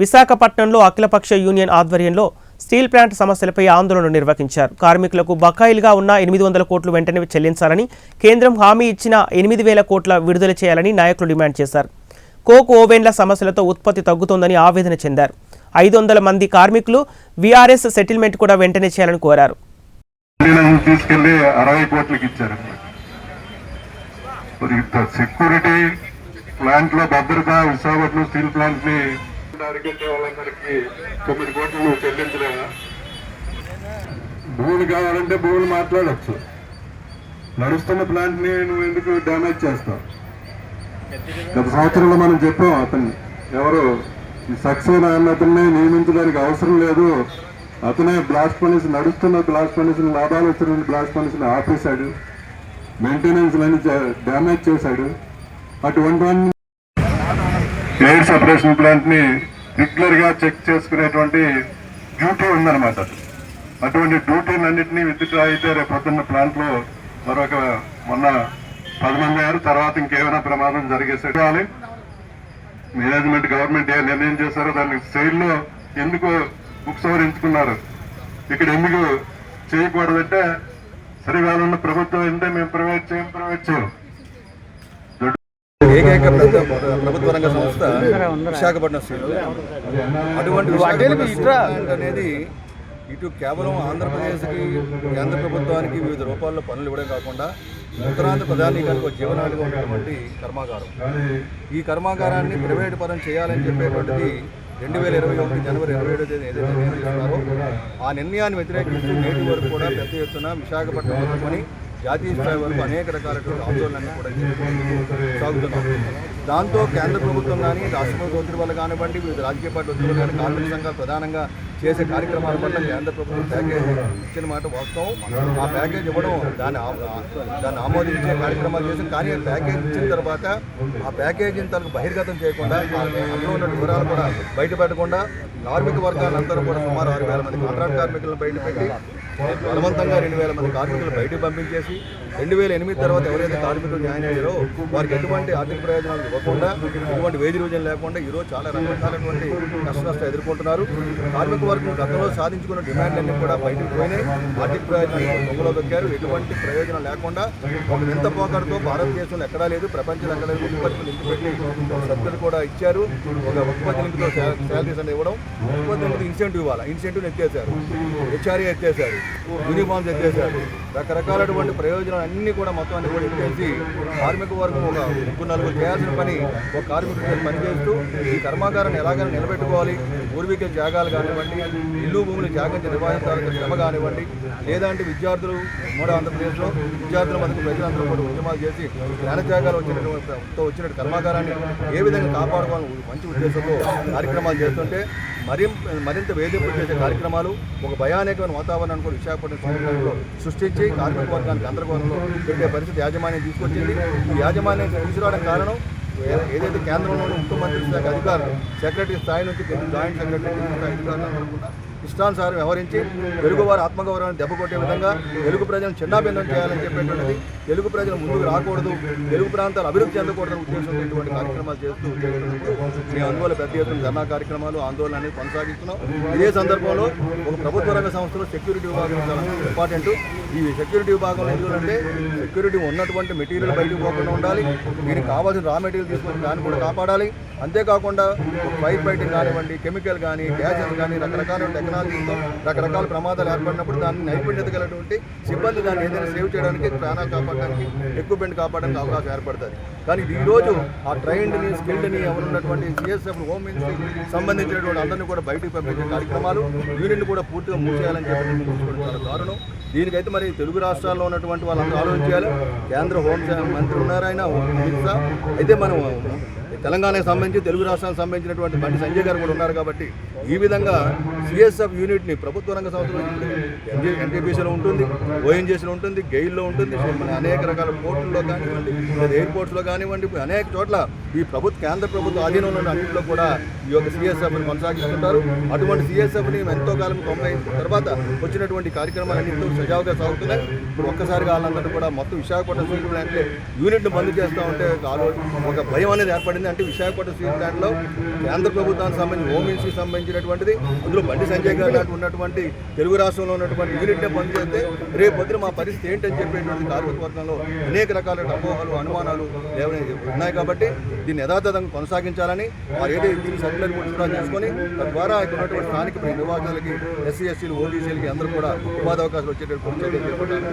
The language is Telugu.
విశాఖపట్నంలో అఖిలపక్ష యూనియన్ ఆధ్వర్యంలో స్టీల్ ప్లాంట్ సమస్యలపై ఆందోళన నిర్వహించారు. కార్మికులకు బకాయిలుగా ఉన్న 800 కోట్లు వెంటనే చెల్లించాలని, కేంద్రం హామీ ఇచ్చిన 8,000 కోట్ల విడుదల చేయాలని నాయకులు డిమాండ్ చేశారు. కోక్ ఓవెన్ల సమస్యలతో ఉత్పత్తి తగ్గుతోందని ఆవేదన చెందారు. 500 మంది కార్మికులు వీఆర్ఎస్ సెటిల్మెంట్ కూడా వెంటనే చేయాలని కోరారు. సెక్యూరిటీ ప్లాంట్ లో భద్రత, విశాఖపట్నం స్టీల్ ప్లాంట్ ని అరికట్టే వాళ్ళందరికీ 9 కోట్లు చెల్లించలేదా? భూములు కావాలంటే భూములు మాట్లాడచ్చు. నడుస్తున్న ప్లాంట్ ని నువ్వు ఎందుకు డ్యామేజ్ చేస్తావు? గత సంవత్సరంలో మనం చెప్పాం, అతన్ని ఎవరు ఈ సక్సేనా అతన్ని నియమించడానికి అవసరం లేదు, అతనే బ్లాస్ట్ ఫర్నేస్ నడుస్తున్న బ్లాస్ట్ ఫర్నేస్ లాభాలు వచ్చిన బ్లాస్ట్ ఫర్నేస్ ఆపేశాడు, మెయింటెనెన్స్ లని డ్యామేజ్ చేశాడు. అటువంటి ఎయిర్ సెపరేషన్ ప్లాంట్ ని రెగ్యులర్ గా చెక్ చేసుకునేటువంటి డ్యూటీ ఉందన్నమాట. అటువంటి డ్యూటీని అన్నింటినీ విత్డ్రా అయితే రేపు పొద్దున్న ప్లాంట్ లో మొన్న 10 మంది అయ్యారు. తర్వాత ఇంకేమైనా ప్రమాదం జరిగేసేయాలి. మేనేజ్మెంట్ గవర్నమెంట్ ఏ నిర్ణయం చేశారో దాన్ని సైడ్లో ఎందుకు ఉపసంహరించుకున్నారు, ఇక్కడ ఎందుకు చేయకూడదంటే సరిగా ఉన్న ప్రభుత్వం అంటే మేము ప్రైవేట్ చేయం. ఏకైక ప్రభుత్వ రంగ సంస్థ విశాఖపట్నం స్టీల్. అటువంటి అనేది ఇటు కేవలం ఆంధ్రప్రదేశ్కి, కేంద్ర ప్రభుత్వానికి వివిధ రూపాల్లో పనులు ఇవ్వడం కాకుండా ఉత్తరాంధ్ర ప్రధానికానికి ఒక జీవనాడిగా ఉన్నటువంటి కర్మాగారం. ఈ కర్మాగారాన్ని ప్రైవేటు పరం చేయాలని చెప్పేటువంటిది 2021 జనవరి 27వ తేదీ ఏదైతే నిర్ణయం చేస్తున్నారో ఆ నిర్ణయాన్ని వ్యతిరేకిస్తూ నేటి వరకు కూడా పెద్ద ఎత్తున విశాఖపట్నం మొదలుకొని జాతీయ స్థాయి వరకు అనేక రకాలైన ఆందోళనలు కూడా సాగుతున్నాం. దాంతో కేంద్ర ప్రభుత్వం కానీ, రాష్ట్ర ప్రభుత్వ ఒత్తిడి వల్ల కానివ్వండి, వివిధ రాజకీయ పార్టీ ఒత్తిడి కానీ, కార్మిక సంఘాలు ప్రధానంగా చేసే కార్యక్రమాల పట్ల కేంద్ర ప్రభుత్వం ప్యాకేజ్ ఇచ్చిన మాట వాస్తవం. ఆ ప్యాకేజ్ ఇవ్వడం, దాన్ని ఆమోదించే కార్యక్రమాలు చేసాం. కానీ ఆ ప్యాకేజ్ ఇచ్చిన తర్వాత ఆ ప్యాకేజీని తనకు బహిర్గతం చేయకుండా, అందులో ఉన్న వివరాలు కూడా బయటపెట్టకుండా కార్మిక వర్గాలందరూ కూడా సుమారు 6,000 మంది కాంట్రాక్ట్ కార్మికులను బయటపెట్టి బలవంతంగా 2,000 మంది కార్మికులు బయటకు పంపించేసి 2008 తర్వాత ఎవరైతే కార్మికులు జాయిన్ అయ్యారో వారికి ఎటువంటి ఆర్థిక ప్రయోజనాలు ఇవ్వకుండా, ఎటువంటి వేది రోజులు లేకుండా ఈరోజు చాలా రకరకాలైనటువంటి కష్టాలు ఎదుర్కొంటున్నారు. కార్మిక వర్గం గతంలో సాధించుకున్న డిమాండ్లన్నీ కూడా బయటకు పోయినాయి. ఆర్థిక ప్రయోజనాలు దొంగలో దొక్కారు. ఎటువంటి ప్రయోజనం లేకుండా ఒక వింత పోకడతో భారతదేశంలో ఎక్కడా లేదు, ప్రపంచంలో ఎక్కడ లేదు, ఉత్పత్తులు లింక్ పెట్టి సబ్సిడీలు కూడా ఇచ్చారు. ఒక ఉత్పత్తి లింక్తో శాలరీస్ అని ఇవ్వడం, ఉత్పత్తి లింక్ ఇన్సెంటివ్ ఇవ్వాలి, ఇన్సెంటివ్ని ఎత్తేశారు, హెచ్ఆర్ఏ ఎత్తేశారు, యూనిఫామ్స్ ఎత్తేశారు. రకరకాలటువంటి ప్రయోజనాలు అన్నీ కూడా మొత్తం అన్ని కూడా ఎత్తేసి కార్మిక వర్గం ఒక 3-4 చేయాల్సిన పని ఒక కార్మికుడికి పనిచేస్తూ ఈ కర్మాగారాన్ని ఎలాగైనా నిలబెట్టుకోవాలి, పూర్వీకుల త్యాగాలు కానివ్వండి, ఇల్లు భూములు త్యాగం నిర్వహించాల్సిన శ్రమ కానివ్వండి, లేదంటే విద్యార్థులు ఆంధ్రప్రదేశ్లో విద్యార్థుల మధ్య ప్రజలందరూ కూడా ఉద్యమాలు చేసి జ్ఞాన త్యాగాలు వచ్చినట్టు కర్మాగారాన్ని ఏ విధంగా కాపాడుకోవాలని మంచి ఉద్దేశంతో కార్యక్రమాలు చేస్తుంటే మరింత వేధింపులు చేసే కార్యక్రమాలు, ఒక భయానకమైన వాతావరణాన్ని కూడా విశాఖపట్నం సృష్టించి కార్మిక వర్గానికి గందరగోళంలో పెట్టే పరిస్థితి యాజమాన్యం తీసుకొచ్చింది. ఈ యాజమాన్యం తీసుకురావడం కారణం ఏదైతే కేంద్రంలో ముఖ్యమంత్రి శాఖ అధికారులు సెక్రటరీ స్థాయి నుంచి జాయింట్ సెక్రటరీ అధికారులు ఇష్టానుసారం వ్యవహరించి తెలుగువారి ఆత్మగౌరవాన్ని దెబ్బకొట్టే విధంగా తెలుగు ప్రజలను చిన్నాభిన్నం చేయాలని చెప్పేటువంటిది, తెలుగు ప్రజలు ముందుకు రాకూడదు, తెలుగు ప్రాంతాలు అభివృద్ధి చెందకూడదని ఉద్దేశంతో ఇటువంటి కార్యక్రమాలు చేస్తూ మేము అందువల్ల పెద్ద ఎత్తున ధర్నా కార్యక్రమాలు, ఆందోళన అనేది కొనసాగిస్తున్నాం. ఇదే సందర్భంలో ఒక ప్రభుత్వ రంగ సంస్థలో సెక్యూరిటీ విభాగం చాలా ఇంపార్టెంట్. ఈ సెక్యూరిటీ విభాగంలో ఎందుకంటే సెక్యూరిటీ ఉన్నటువంటి మెటీరియల్ బయటకు పోకుండా ఉండాలి, దీనికి కావాల్సిన రా మెటీరియల్ తీసుకొని దాన్ని కూడా కాపాడాలి. అంతేకాకుండా ఫైర్ ఫైటింగ్ కానివ్వండి, కెమికల్ కానీ, గ్యాసెస్ కానీ, రకరకాల టెక్నాలజీతో రకరకాల ప్రమాదాలు ఏర్పడినప్పుడు దాన్ని నైపుణ్యత కలిగినటువంటి సిబ్బంది దాన్ని ఏదైనా సేవ్ చేయడానికి, ప్రాణాలు కాపాడడానికి, ఎక్విప్మెంట్ కాపాడడానికి అవకాశం ఏర్పడుతుంది. కానీ ఈరోజు ఆ ట్రైన్డ్ని, స్కిల్డ్ని ఎవరున్నటువంటి సిఎస్ఎఫ్, హోమ్ మినిస్ట్రీకి సంబంధించినటువంటి అందరినీ కూడా బయటకు పంపించే కార్యక్రమాలు, యూనిట్ని కూడా పూర్తిగా మూసేయాలని చెప్పి తీసుకోవడం కారణం. దీనికైతే మరి తెలుగు రాష్ట్రాల్లో ఉన్నటువంటి వాళ్ళందరూ ఆలోచించాలి. కేంద్ర హోంశాఖ మంత్రి ఉన్నారు, ఆయన అమిత్ షా. అయితే మనం తెలంగాణకు సంబంధించి తెలుగు రాష్ట్రాలకు సంబంధించినటువంటి బండి సంజయ్ గారు కూడా ఉన్నారు. కాబట్టి ఈ విధంగా సిఎస్ఎఫ్ యూనిట్ని ప్రభుత్వ రంగ సంస్థలు ఎన్టీపీసీలో ఉంటుంది, ఓఎన్జీసీలో ఉంటుంది, గెయిల్లో ఉంటుంది, మన అనేక రకాల పోర్టుల్లో కానివ్వండి, ఎయిర్పోర్ట్స్లో కానివ్వండి, అనేక చోట్ల ఈ కేంద్ర ప్రభుత్వ ఆధీనంలో ఉన్న అన్నింటిలో కూడా ఈ యొక్క సిఎస్ఎఫ్ని కొనసాగిస్తుంటారు. అటువంటి సిఎస్ఎఫ్ని ఎంతో కాలం 90 తర్వాత వచ్చినటువంటి కార్యక్రమాలు అన్నింటిలో సజావుగా సాగుతున్నాయి. ఇప్పుడు ఒక్కసారిగా వాళ్ళందరూ కూడా మొత్తం విశాఖపట్నం స్టీల్ ప్లాంట్ యూనిట్ను బంద్ చేస్తూ ఉంటే ఒక భయం అనేది ఏర్పడింది. అంటే విశాఖపట్నం స్టీల్ ప్లాంట్లో కేంద్ర ప్రభుత్వానికి సంబంధించి హోమ్ మినిస్ట్రీకి సంబంధించినటువంటిది, అందులో బండి సంజయ్ గారు లాంటి ఉన్నటువంటి తెలుగు రాష్ట్రంలో ఉన్నటువంటి యూనిట్నే పనిచేస్తే రేపు పొద్దున మా పరిస్థితి ఏంటని చెప్పేటువంటి కార్మిక వర్గంలో అనేక రకాల అపోహలు అనుమానాలు ఉన్నాయి. కాబట్టి దీన్ని యథాతథంగా కొనసాగించాలని వారు ఏదైతే దీన్ని సర్కులర్ కూడా చేసుకొని తద్వారా ఇక్కడ ఉన్నటువంటి స్థానిక నిర్వాహకులకి ఎస్సీ ఎస్సీలు ఓబీసీలకి అందరూ కూడా ఉపాధి అవకాశాలు వచ్చేటటువంటి చర్యలు చేపట్టాలి.